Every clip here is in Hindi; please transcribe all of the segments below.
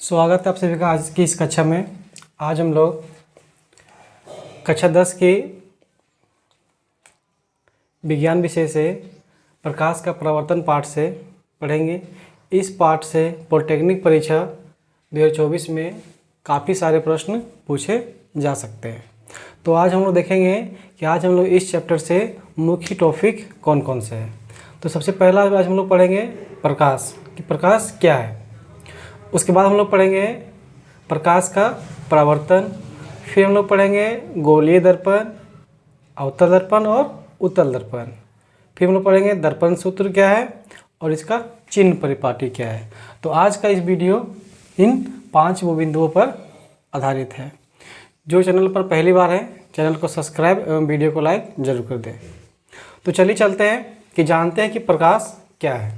स्वागत है आप सभी का आज की इस कक्षा में। आज हम लोग कक्षा 10 की विज्ञान विषय से प्रकाश का परावर्तन पाठ से पढ़ेंगे। इस पाठ से पॉलिटेक्निक परीक्षा 2024 में काफ़ी सारे प्रश्न पूछे जा सकते हैं। तो आज हम लोग देखेंगे कि आज हम लोग इस चैप्टर से मुख्य टॉपिक कौन कौन से हैं। तो सबसे पहला आज हम लोग पढ़ेंगे प्रकाश कि प्रकाश क्या है। उसके बाद हम लोग पढ़ेंगे प्रकाश का परावर्तन। फिर हम लोग पढ़ेंगे गोलीय दर्पण, अवतल दर्पण और उत्तल दर्पण। फिर हम लोग पढ़ेंगे दर्पण सूत्र क्या है और इसका चिन्ह परिपाटी क्या है। तो आज का इस वीडियो इन 5 बिंदुओं पर आधारित है। जो चैनल पर पहली बार है चैनल को सब्सक्राइब एवं वीडियो को लाइक जरूर कर दें। तो चलिए चलते हैं कि जानते हैं कि प्रकाश क्या है।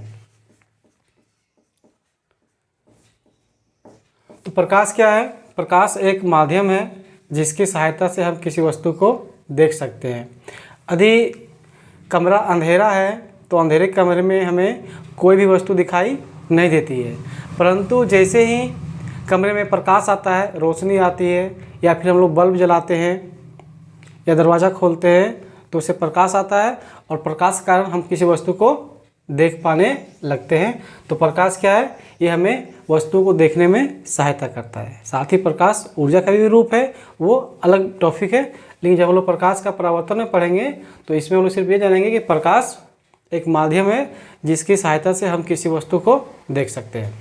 तो प्रकाश क्या है? प्रकाश एक माध्यम है जिसकी सहायता से हम किसी वस्तु को देख सकते हैं। यदि कमरा अंधेरा है तो अंधेरे कमरे में हमें कोई भी वस्तु दिखाई नहीं देती है, परंतु जैसे ही कमरे में प्रकाश आता है, रोशनी आती है या फिर हम लोग बल्ब जलाते हैं या दरवाज़ा खोलते हैं तो उससे प्रकाश आता है और प्रकाश के कारण हम किसी वस्तु को देख पाने लगते हैं। तो प्रकाश क्या है? ये हमें वस्तु को देखने में सहायता करता है। साथ ही प्रकाश ऊर्जा का भी रूप है, वो अलग टॉपिक है। लेकिन जब हम लोग प्रकाश का परावर्तन में पढ़ेंगे तो इसमें हम लोग सिर्फ ये जानेंगे कि प्रकाश एक माध्यम है जिसकी सहायता से हम किसी वस्तु को देख सकते हैं।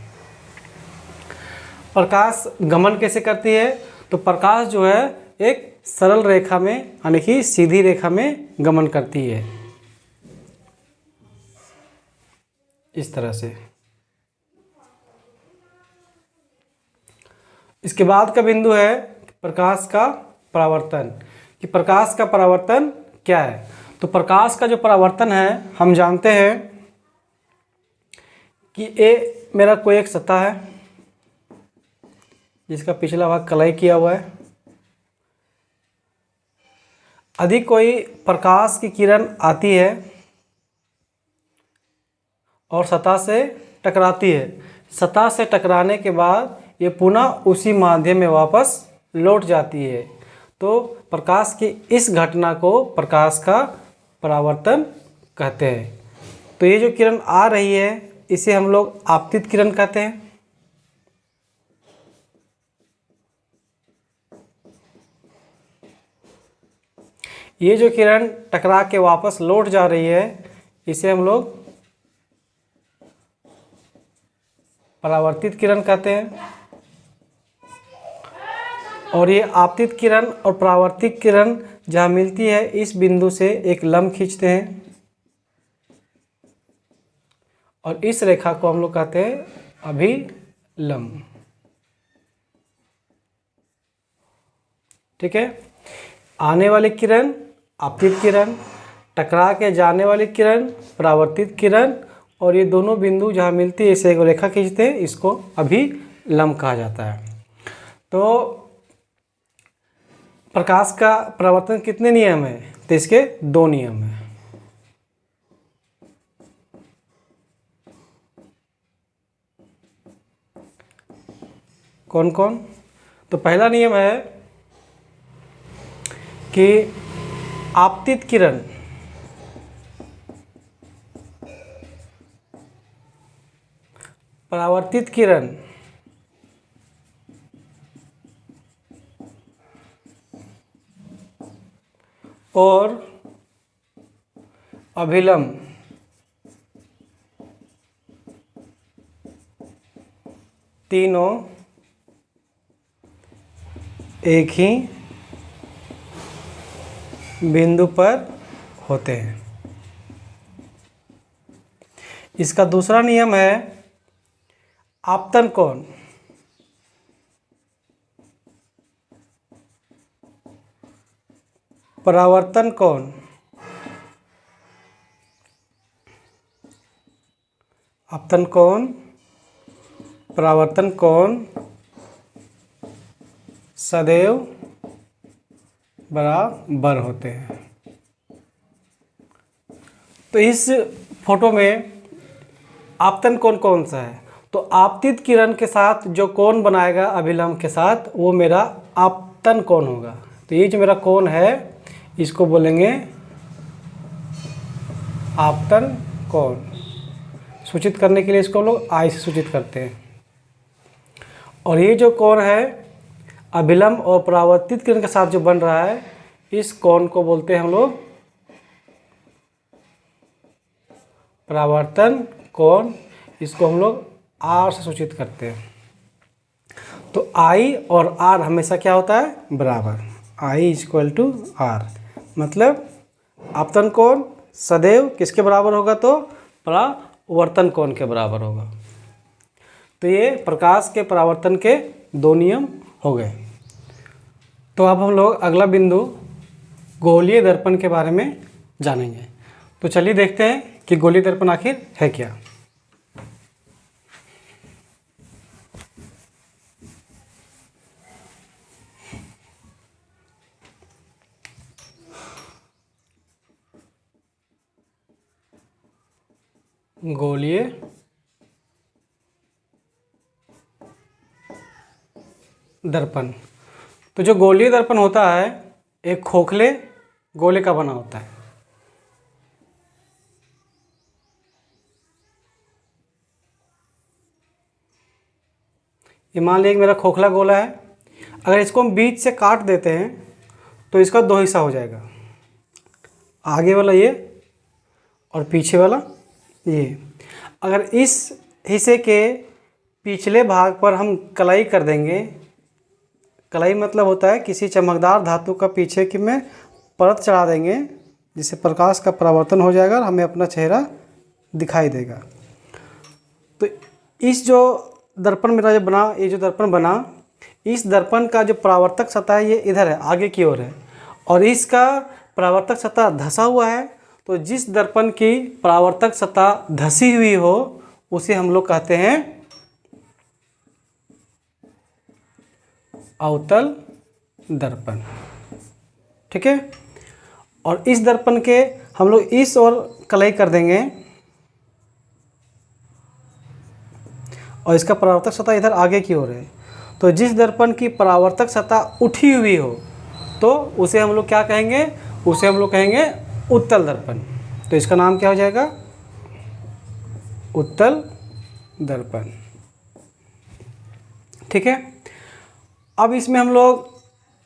प्रकाश गमन कैसे करती है? तो प्रकाश जो है एक सरल रेखा में यानी कि सीधी रेखा में गमन करती है, इस तरह से। इसके बाद का बिंदु है प्रकाश का परावर्तन कि प्रकाश का परावर्तन क्या है। तो प्रकाश का जो परावर्तन है हम जानते हैं कि ये मेरा कोई एक सतह है जिसका पिछला भाग कलाई किया हुआ है। यदि कोई प्रकाश की किरण आती है और सतह से टकराती है, सतह से टकराने के बाद ये पुनः उसी माध्यम में वापस लौट जाती है, तो प्रकाश की इस घटना को प्रकाश का परावर्तन कहते हैं। तो ये जो किरण आ रही है इसे हम लोग आपतित किरण कहते हैं। ये जो किरण टकरा के वापस लौट जा रही है इसे हम लोग परावर्तित किरण कहते हैं। और ये आपतित किरण और परावर्तित किरण जहाँ मिलती है इस बिंदु से एक लंब खींचते हैं और इस रेखा को हम लोग कहते हैं अभिलंब। ठीक है। आने वाली किरण आपतित किरण, टकरा के जाने वाली किरण परावर्तित किरण, और ये दोनों बिंदु जहाँ मिलती है इसे एक रेखा खींचते हैं, इसको अभिलंब कहा जाता है। तो प्रकाश का परावर्तन कितने नियम है? तो इसके 2 नियम हैं। कौन कौन? तो पहला नियम है कि आपतित किरण परावर्तित किरण और अभिलंब तीनों एक ही बिंदु पर होते हैं। इसका दूसरा नियम है आपतन कोण। परावर्तन कोण, आपतन कोण, परावर्तन कोण सदैव बराबर होते हैं। तो इस फोटो में आपतन कोण कौन सा है? तो आपतित किरण के साथ जो कोण बनाएगा अभिलंब के साथ, वो मेरा आपतन कोण होगा। तो ये जो मेरा कोण है इसको बोलेंगे आपतन कोण। सूचित करने के लिए इसको हम लोग आई से सूचित करते हैं। और ये जो कोण है अभिलंब और परावर्तित किरण के साथ जो बन रहा है, इस कोण को बोलते हैं हम लोग परावर्तन कोण। इसको हम लोग आर से सूचित करते हैं। तो आई और आर हमेशा क्या होता है, बराबर। आई इक्वल टू आर, मतलब आपतन कोण सदैव किसके बराबर होगा, तो परावर्तन कोण के बराबर होगा। तो ये प्रकाश के परावर्तन के दो नियम हो गए। तो अब हम लोग अगला बिंदु गोलीय दर्पण के बारे में जानेंगे। तो चलिए देखते हैं कि गोलीय दर्पण आखिर है क्या। गोलीय दर्पण। तो जो गोलीय दर्पण होता है एक खोखले गोले का बना होता है। ये मान लीजिए मेरा खोखला गोला है, अगर इसको हम बीच से काट देते हैं तो इसका दो हिस्सा हो जाएगा, आगे वाला ये और पीछे वाला ये। अगर इस हिस्से के पिछले भाग पर हम कलाई कर देंगे, कलाई मतलब होता है किसी चमकदार धातु का पीछे की में परत चढ़ा देंगे, जिससे प्रकाश का परावर्तन हो जाएगा और हमें अपना चेहरा दिखाई देगा। तो इस जो दर्पण मेरा जो बना, ये जो दर्पण बना, इस दर्पण का जो परावर्तक सतह है ये इधर है, आगे की ओर है, और इसका परावर्तक सतह धंसा हुआ है। तो जिस दर्पण की परावर्तक सतह धंसी हुई हो उसे हम लोग कहते हैं अवतल दर्पण। ठीक है। और इस दर्पण के हम लोग इस ओर कलाई कर देंगे और इसका परावर्तक सतह इधर आगे की ओर है। तो जिस दर्पण की परावर्तक सतह उठी हुई हो तो उसे हम लोग क्या कहेंगे, उसे हम लोग कहेंगे उत्तल दर्पण। तो इसका नाम क्या हो जाएगा, उत्तल दर्पण। ठीक है। अब इसमें हम लोग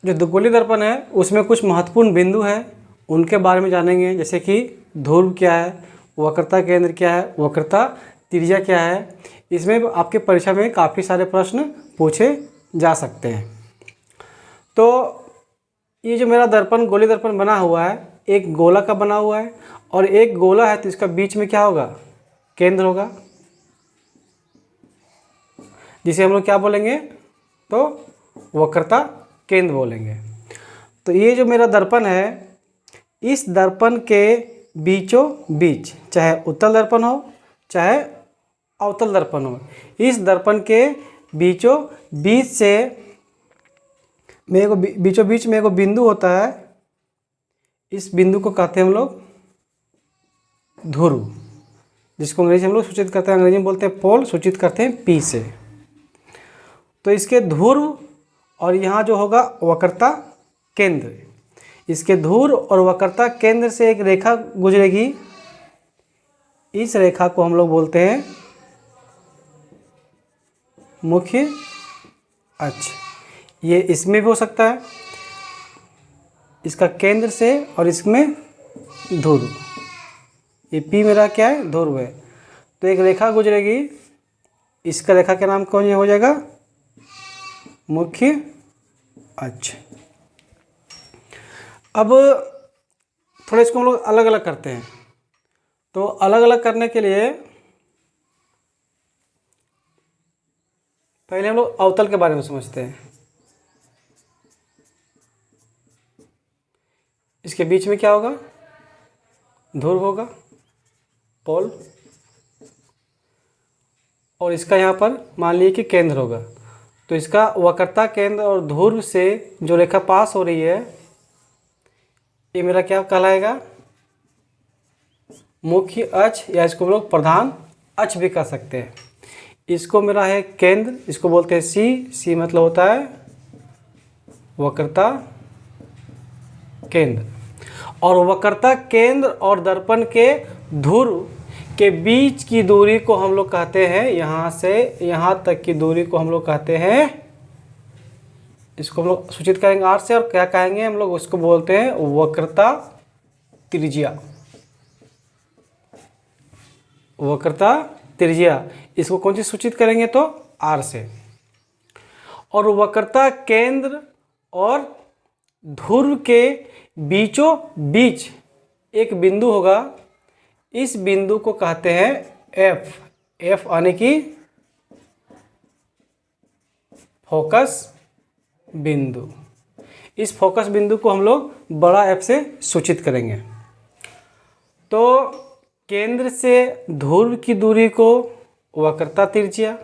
जो गोलीय दर्पण है उसमें कुछ महत्वपूर्ण बिंदु है, उनके बारे में जानेंगे। जैसे कि ध्रुव क्या है, वक्रता केंद्र क्या है, वक्रता त्रिज्या क्या है। इसमें आपके परीक्षा में काफ़ी सारे प्रश्न पूछे जा सकते हैं। तो ये जो मेरा दर्पण गोलीय दर्पण बना हुआ है, एक गोला का बना हुआ है और एक गोला है, तो इसका बीच में क्या होगा, केंद्र होगा, जिसे हम लोग क्या बोलेंगे, तो वक्रता केंद्र बोलेंगे। तो ये जो मेरा दर्पण है, इस दर्पण के बीचों बीच, चाहे उत्तल दर्पण हो चाहे अवतल दर्पण हो, इस दर्पण के बीचों बीच से बीचों बीच में एक बिंदु होता है। इस बिंदु को कहते हैं हम लोग ध्रुव, जिसको अंग्रेजी हम लोग सूचित करते हैं, अंग्रेजी में बोलते हैं पोल, सूचित करते हैं पी से। तो इसके ध्रुव और यहाँ जो होगा वक्रता केंद्र, इसके ध्रुव और वक्रता केंद्र से एक रेखा गुजरेगी। इस रेखा को हम लोग बोलते हैं मुख्य अक्ष। ये इसमें भी हो सकता है, इसका केंद्र से और इसमें ध्रुव। ये पी मेरा क्या है, ध्रुव है। तो एक रेखा गुजरेगी, इसका रेखा का नाम कौन हो जाएगा, मुख्य अक्ष। अब थोड़ा इसको हम लोग अलग अलग करते हैं। तो अलग अलग करने के लिए पहले हम लोग अवतल के बारे में समझते हैं। इसके बीच में क्या होगा, ध्रुव होगा, पोल, और इसका यहाँ पर मान लीजिए कि केंद्र होगा। तो इसका वक्रता केंद्र और ध्रुव से जो रेखा पास हो रही है, ये मेरा क्या कहलाएगा, मुख्य अक्ष, या इसको हम लोग प्रधान अक्ष भी कह सकते हैं। इसको मेरा है केंद्र, इसको बोलते हैं सी मतलब होता है वक्रता केंद्र। और वक्रता केंद्र और दर्पण के ध्रुव के बीच की दूरी को हम लोग कहते हैं, यहाँ से यहाँ तक की दूरी को हम लोग कहते हैं, इसको हम लोग सूचित करेंगे आर से, और क्या कहेंगे हम लोग, उसको बोलते हैं वक्रता त्रिज्या। वक्रता त्रिज्या, इसको कौन सी सूचित करेंगे तो आर से। और वक्रता केंद्र और ध्रुव के बीचों बीच एक बिंदु होगा, इस बिंदु को कहते हैं एफ। एफ यानी कि फोकस बिंदु। इस फोकस बिंदु को हम लोग बड़ा एफ से सूचित करेंगे। तो केंद्र से ध्रुव की दूरी को वक्रता त्रिज्या,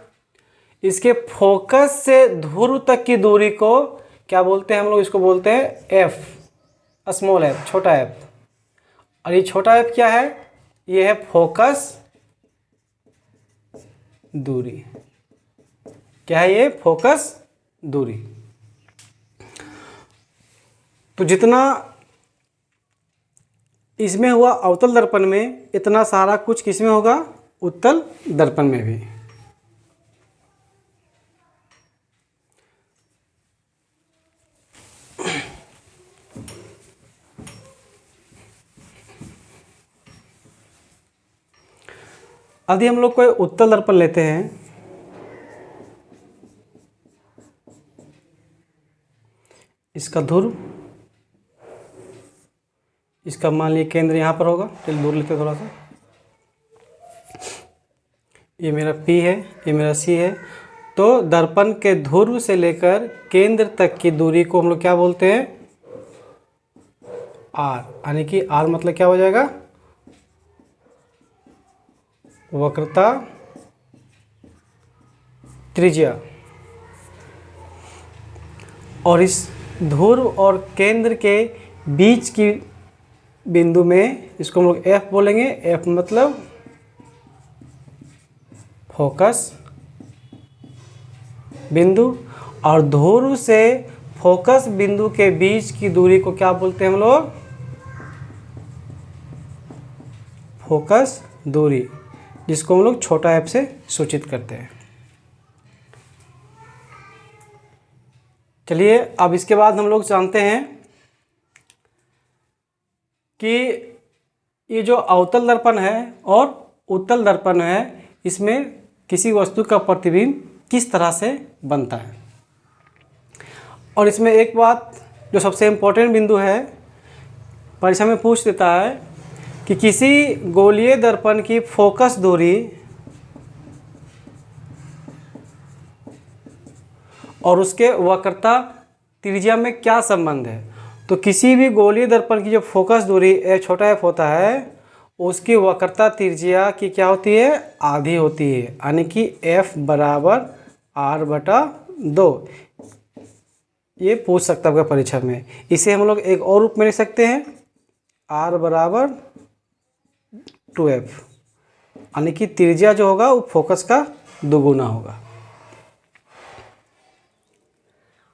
इसके फोकस से ध्रुव तक की दूरी को क्या बोलते हैं हम लोग, इसको बोलते हैं एफ, स्मॉल एफ, छोटा एफ। और ये छोटा एफ क्या है, ये है फोकस दूरी। क्या है ये, फोकस दूरी। तो जितना इसमें हुआ अवतल दर्पण में, इतना सारा कुछ किसमें होगा, उत्तल दर्पण में भी। यदि हम लोग कोई उत्तल दर्पण लेते हैं, इसका ध्रुव, इसका मान लीजिए केंद्र यहाँ पर होगा, चलिए दूर लेते हैं थोड़ा सा, ये मेरा P है, ये मेरा C है। तो दर्पण के ध्रुव से लेकर केंद्र तक की दूरी को हम लोग क्या बोलते हैं, R। यानी कि R मतलब क्या हो जाएगा, वक्रता त्रिज्या। और इस ध्रुव और केंद्र के बीच की बिंदु में, इसको हम लोग F बोलेंगे। F मतलब फोकस बिंदु। और ध्रुव से फोकस बिंदु के बीच की दूरी को क्या बोलते हैं हम लोग, फोकस दूरी, जिसको हम लोग छोटा f से सूचित करते हैं। चलिए अब इसके बाद हम लोग जानते हैं कि ये जो अवतल दर्पण है और उत्तल दर्पण है, इसमें किसी वस्तु का प्रतिबिंब किस तरह से बनता है। और इसमें एक बात जो सबसे इम्पोर्टेंट बिंदु है, परीक्षा में पूछ देता है कि किसी गोलीय दर्पण की फोकस दूरी और उसके वक्रता त्रिज्या में क्या संबंध है। तो किसी भी गोलीय दर्पण की जो फोकस दूरी छोटा एफ होता है, उसकी वक्रता त्रिज्या की क्या होती है, आधी होती है। यानी कि F बराबर R/2। ये पूछ सकता है आपका परीक्षा में। इसे हम लोग एक और रूप में लिख सकते हैं, R बराबर 2F। यानी कि त्रिज्या जो होगा वो फोकस का दोगुना होगा।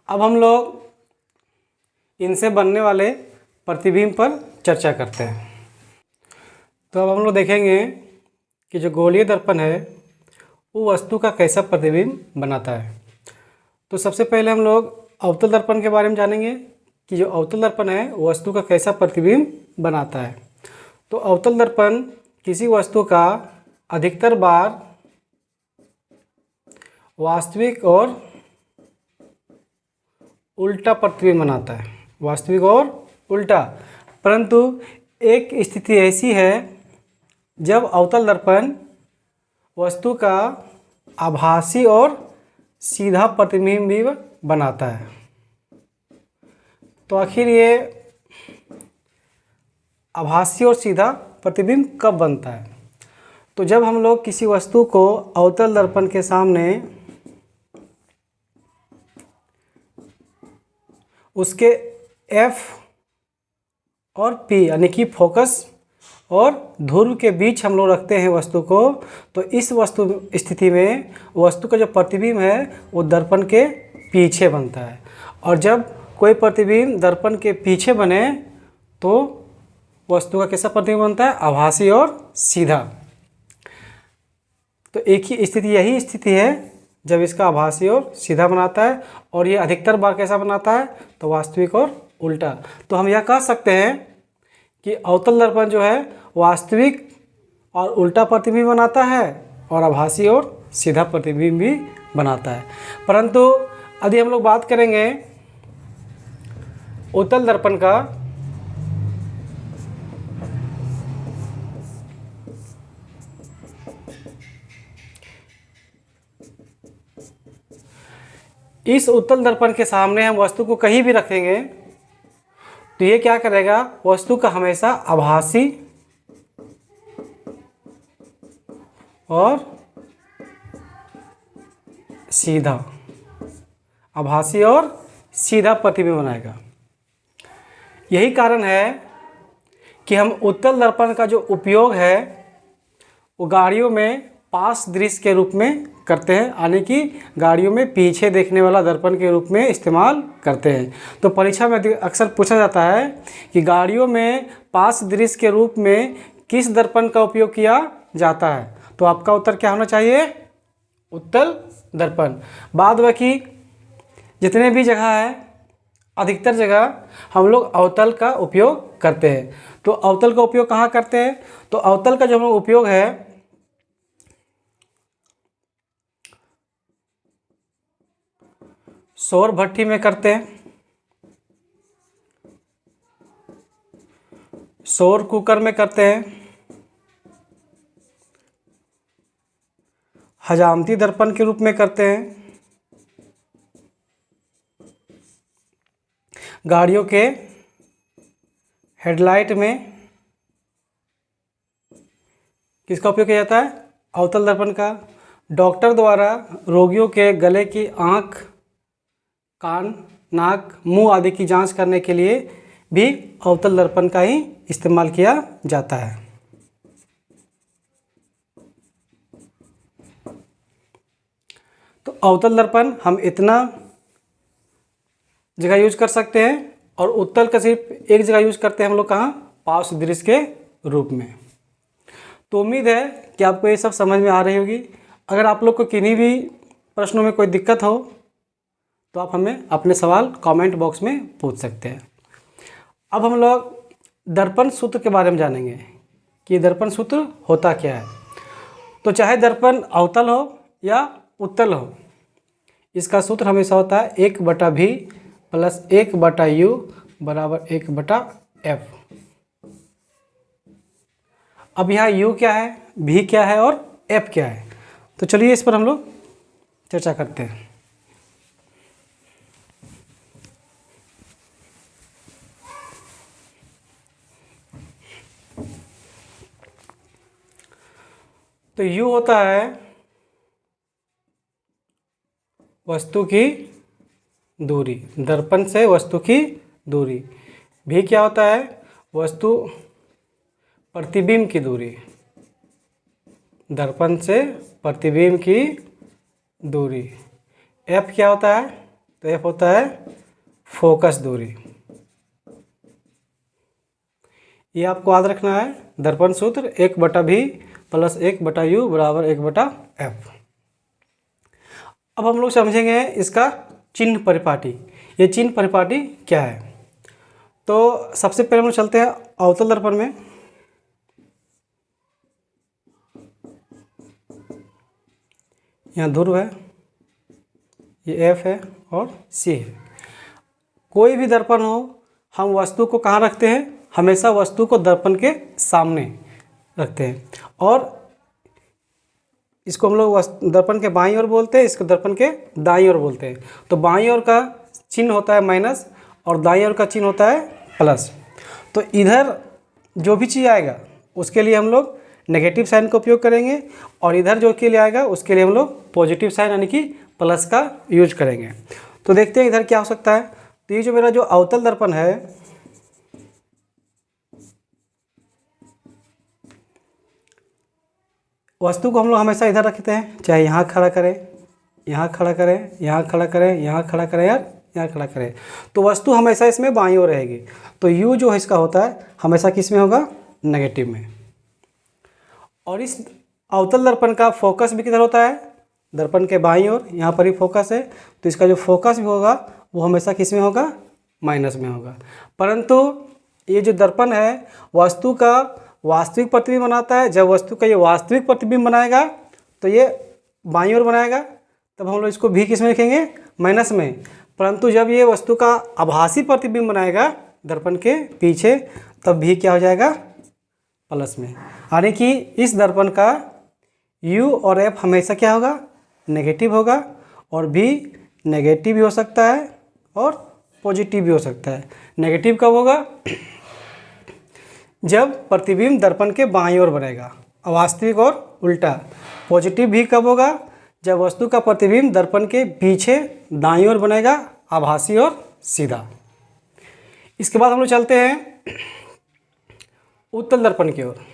अब हम लोग इनसे बनने वाले प्रतिबिंब पर चर्चा करते हैं। तो अब हम लोग देखेंगे कि जो गोलीय दर्पण है वो वस्तु का कैसा प्रतिबिंब बनाता है। तो सबसे पहले हम लोग अवतल दर्पण के बारे में जानेंगे कि जो अवतल दर्पण है वो वस्तु का कैसा प्रतिबिंब बनाता है। तो अवतल दर्पण किसी वस्तु का अधिकतर बार वास्तविक और उल्टा प्रतिबिंब बनाता है, वास्तविक और उल्टा। परंतु एक स्थिति ऐसी है जब अवतल दर्पण वस्तु का आभासी और सीधा प्रतिबिंब भी बनाता है। तो आखिर ये आभासी और सीधा प्रतिबिंब कब बनता है। तो जब हम लोग किसी वस्तु को अवतल दर्पण के सामने उसके F और P यानी कि फोकस और ध्रुव के बीच हम लोग रखते हैं वस्तु को, तो इस वस्तु स्थिति में वस्तु का जो प्रतिबिंब है वो दर्पण के पीछे बनता है। और जब कोई प्रतिबिंब दर्पण के पीछे बने तो वस्तु का कैसा प्रतिबिंब बनता है? आभासी और सीधा। तो एक ही स्थिति, यही स्थिति है जब इसका आभासी और सीधा बनाता है, और ये अधिकतर बार कैसा बनाता है? तो वास्तविक और उल्टा। तो हम यह कह सकते हैं कि अवतल दर्पण जो है वास्तविक और उल्टा प्रतिबिंब बनाता है और आभासी और सीधा प्रतिबिंब भी बनाता है। परंतु यदि हम लोग बात करेंगे उत्तल दर्पण का, इस उत्तल दर्पण के सामने हम वस्तु को कहीं भी रखेंगे तो ये क्या करेगा? वस्तु का हमेशा आभासी और सीधा, आभासी और सीधा प्रतिबिंब बनाएगा। यही कारण है कि हम उत्तल दर्पण का जो उपयोग है वो गाड़ियों में पास दृश्य के रूप में करते हैं, यानी कि गाड़ियों में पीछे देखने वाला दर्पण के रूप में इस्तेमाल करते हैं। तो परीक्षा में अक्सर पूछा जाता है कि गाड़ियों में पास दृश्य के रूप में किस दर्पण का उपयोग किया जाता है? तो आपका उत्तर क्या होना चाहिए? उत्तल दर्पण। बाद बाकी जितने भी जगह है, अधिकतर जगह हम लोग अवतल का उपयोग करते हैं। तो अवतल का उपयोग कहाँ करते हैं? तो अवतल का जो हम लोग उपयोग है सौर भट्ठी में करते हैं, सौर कुकर में करते हैं, हजामती दर्पण के रूप में करते हैं, गाड़ियों के हेडलाइट में किसका उपयोग किया जाता है? अवतल दर्पण का। डॉक्टर द्वारा रोगियों के गले की, आँख, कान, नाक, मुंह आदि की जांच करने के लिए भी अवतल दर्पण का ही इस्तेमाल किया जाता है। तो अवतल दर्पण हम इतना जगह यूज कर सकते हैं और उत्तल का सिर्फ एक जगह यूज करते हैं हम लोग, कहाँ? पार्श्व दृश्य के रूप में। तो उम्मीद है कि आपको ये सब समझ में आ रही होगी। अगर आप लोग को किन्हीं भी प्रश्नों में कोई दिक्कत हो तो आप हमें अपने सवाल कमेंट बॉक्स में पूछ सकते हैं। अब हम लोग दर्पण सूत्र के बारे में जानेंगे कि दर्पण सूत्र होता क्या है। तो चाहे दर्पण अवतल हो या उत्तल हो, इसका सूत्र हमेशा होता है 1/v प्लस 1/u बराबर 1/f। अब यहाँ u क्या है, v क्या है और f क्या है? तो चलिए इस पर हम लोग चर्चा करते हैं। तो u होता है वस्तु की दूरी, दर्पण से वस्तु की दूरी। v क्या होता है? वस्तु प्रतिबिंब की दूरी, दर्पण से प्रतिबिंब की दूरी। f क्या होता है? तो f होता है फोकस दूरी। ये आपको याद रखना है। दर्पण सूत्र 1/v प्लस 1/u बराबर 1/f। अब हम लोग समझेंगे इसका चिन्ह परिपाटी। ये चिन्ह परिपाटी क्या है? तो सबसे पहले हम लोग चलते हैं अवतल दर्पण में। यहाँ ध्रुव है, ये f है और c है। कोई भी दर्पण हो, हम वस्तु को कहाँ रखते हैं? हमेशा वस्तु को दर्पण के सामने रखते हैं, और इसको हम लोग दर्पण के बाईं ओर बोलते हैं, इसको दर्पण के दाईं ओर बोलते हैं। तो बाईं ओर का चिन्ह होता है माइनस और दाईं ओर का चिन्ह होता है प्लस। तो इधर जो भी चीज़ आएगा उसके लिए हम लोग नेगेटिव साइन का उपयोग करेंगे, और इधर जो के लिए आएगा उसके लिए हम लोग पॉजिटिव साइन यानी कि प्लस का यूज करेंगे। तो देखते हैं इधर क्या हो सकता है। तो ये जो मेरा जो अवतल दर्पण है, वस्तु को हम लोग हमेशा इधर रखते हैं, चाहे यहाँ खड़ा करें, यहाँ खड़ा करें, यहाँ खड़ा करें, यहाँ खड़ा करें यार, यहाँ खड़ा करें, तो वस्तु हमेशा इसमें बाईं ओर रहेगी। तो u जो है इसका होता है हमेशा किस में होगा, नेगेटिव में। और इस अवतल दर्पण का फोकस भी किधर होता है, दर्पण के बाईं ओर, यहाँ पर ही फोकस है, तो इसका जो फोकस भी होगा वो हमेशा किस में होगा, माइनस में होगा। परंतु ये जो दर्पण है वस्तु का वास्तविक प्रतिबिंब बनाता है। जब वस्तु का ये वास्तविक प्रतिबिंब बनाएगा तो ये बाईं ओर बनाएगा, तब हम लोग इसको भी किस में लिखेंगे, माइनस में। परंतु जब ये वस्तु का आभासी प्रतिबिंब बनाएगा दर्पण के पीछे, तब भी क्या हो जाएगा, प्लस में। यानी कि इस दर्पण का u और f हमेशा क्या होगा, नेगेटिव होगा, और भी नेगेटिव भी हो सकता है और पॉजिटिव भी हो सकता है। नेगेटिव कब होगा, जब प्रतिबिंब दर्पण के बाईं ओर बनेगा, अवास्तविक और उल्टा। पॉजिटिव भी कब होगा, जब वस्तु का प्रतिबिंब दर्पण के पीछे दाईं ओर बनेगा, आभासी और सीधा। इसके बाद हम लोग चलते हैं उत्तल दर्पण की ओर।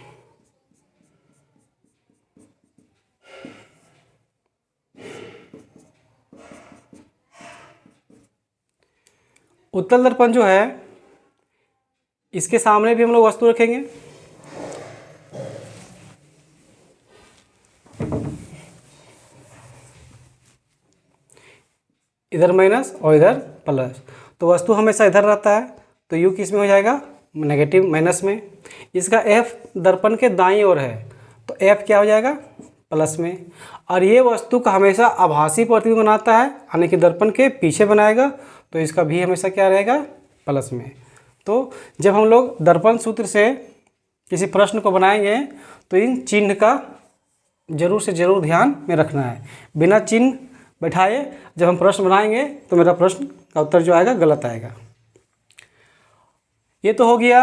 उत्तल दर्पण जो है इसके सामने भी हम लोग वस्तु रखेंगे। इधर माइनस और इधर प्लस, तो वस्तु हमेशा इधर रहता है, तो u किस में हो जाएगा, नेगेटिव माइनस में। इसका f दर्पण के दाईं ओर है, तो f क्या हो जाएगा, प्लस में। और ये वस्तु का हमेशा आभासी प्रतिबिंब बनाता है, यानी कि दर्पण के पीछे बनाएगा, तो इसका भी हमेशा क्या रहेगा, प्लस में। तो जब हम लोग दर्पण सूत्र से किसी प्रश्न को बनाएंगे तो इन चिन्ह का जरूर से जरूर ध्यान में रखना है। बिना चिन्ह बैठाए जब हम प्रश्न बनाएंगे तो मेरा प्रश्न का उत्तर जो आएगा गलत आएगा। ये तो हो गया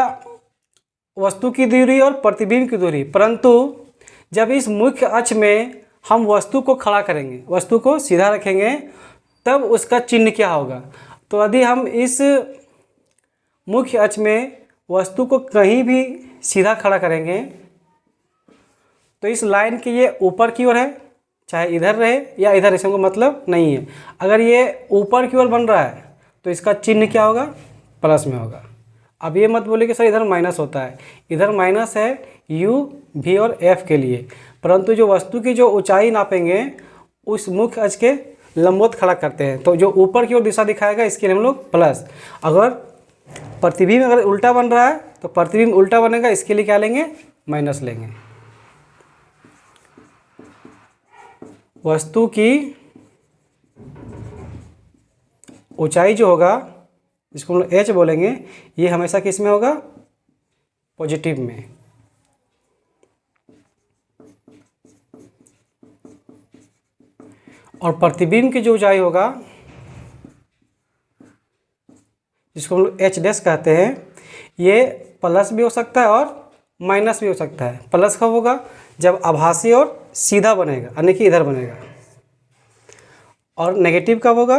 वस्तु की दूरी और प्रतिबिंब की दूरी। परंतु जब इस मुख्य अक्ष में हम वस्तु को खड़ा करेंगे, वस्तु को सीधा रखेंगे, तब उसका चिन्ह क्या होगा। तो यदि हम इस मुख्य अक्ष में वस्तु को कहीं भी सीधा खड़ा करेंगे तो इस लाइन के ये ऊपर की ओर है, चाहे इधर रहे या इधर, इसका मतलब नहीं है। अगर ये ऊपर की ओर बन रहा है तो इसका चिन्ह क्या होगा, प्लस में होगा। अब ये मत बोले कि सर इधर माइनस होता है, इधर माइनस है u, v और f के लिए। परंतु जो वस्तु की जो ऊंचाई नापेंगे उस मुख्य अक्ष के लंबवत खड़ा करते हैं, तो जो ऊपर की ओर दिशा दिखाएगा इसके लिए हम लोग प्लस। अगर प्रतिबिंब अगर उल्टा बन रहा है तो प्रतिबिंब उल्टा बनेगा, इसके लिए क्या लेंगे, माइनस लेंगे। वस्तु की ऊंचाई जो होगा जिसको हम लोग h बोलेंगे, ये हमेशा किस में होगा, पॉजिटिव में। और प्रतिबिंब की जो ऊंचाई होगा जिसको हम लोग h डैश कहते हैं, ये प्लस भी हो सकता है और माइनस भी हो सकता है। प्लस कब होगा, जब आभासी और सीधा बनेगा, यानी कि इधर बनेगा। और नेगेटिव कब होगा,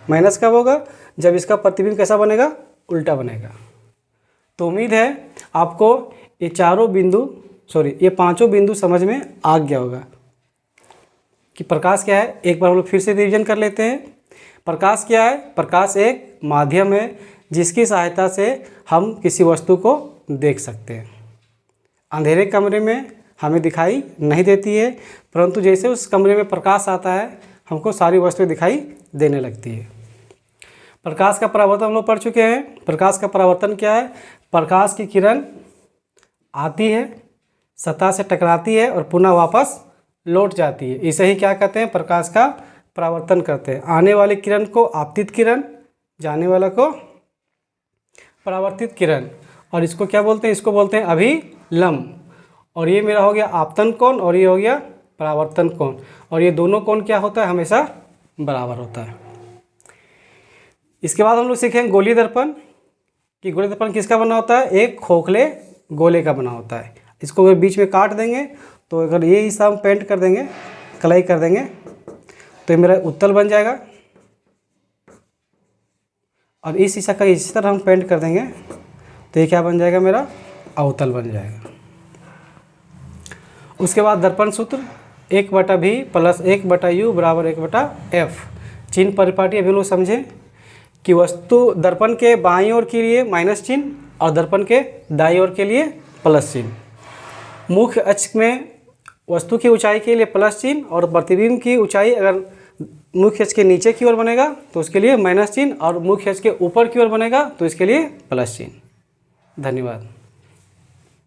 माइनस कब होगा, जब इसका प्रतिबिंब कैसा बनेगा, उल्टा बनेगा। तो उम्मीद है आपको ये पांचों बिंदु समझ में आ गया होगा कि प्रकाश क्या है। एक बार हम लोग फिर से रिवीजन कर लेते हैं। प्रकाश क्या है, प्रकाश एक माध्यम है जिसकी सहायता से हम किसी वस्तु को देख सकते हैं। अंधेरे कमरे में हमें दिखाई नहीं देती है, परंतु जैसे उस कमरे में प्रकाश आता है हमको सारी वस्तुएं दिखाई देने लगती है। प्रकाश का परावर्तन हम लोग पढ़ चुके हैं। प्रकाश का परावर्तन क्या है, प्रकाश की किरण आती है, सतह से टकराती है और पुनः वापस लौट जाती है। इसे ही क्या कहते हैं, प्रकाश का परावर्तन करते हैं। आने वाली किरण को आपतित किरण, जाने वाला को परावर्तित किरण। और इसको क्या बोलते हैं, इसको बोलते हैं अभिलंब। और ये मेरा हो गया आपतन कोण और ये हो गया परावर्तन कोण। और ये दोनों कोण क्या होता है, हमेशा बराबर होता है। इसके बाद हम लोग सीखेंगे गोलीय दर्पण कि गोलीय दर्पण किसका बना होता है, एक खोखले गोले का बना होता है। इसको अगर बीच में काट देंगे तो अगर ये हिस्सा हम पेंट कर देंगे, कलाई कर देंगे, तो ये मेरा उत्तल बन जाएगा। और इस हिस्सा का इस तरह हम पेंट कर देंगे तो ये क्या बन जाएगा, मेरा अवतल बन जाएगा। उसके बाद दर्पण सूत्र 1/v प्लस 1/u बराबर 1/f। चिन्ह परिपाटी अभी लोग समझे कि वस्तु दर्पण के बाईं ओर के लिए माइनस चिन्ह और दर्पण के दाईं ओर के लिए प्लस चिन्ह। मुख्य अक्ष में वस्तु की ऊंचाई के लिए प्लस चिन्ह और प्रतिबिंब की ऊंचाई अगर मुख्य अक्ष के नीचे की ओर बनेगा तो उसके लिए माइनस चिन्ह और मुख्य अक्ष के ऊपर की ओर बनेगा तो इसके लिए प्लस चिन्ह। धन्यवाद।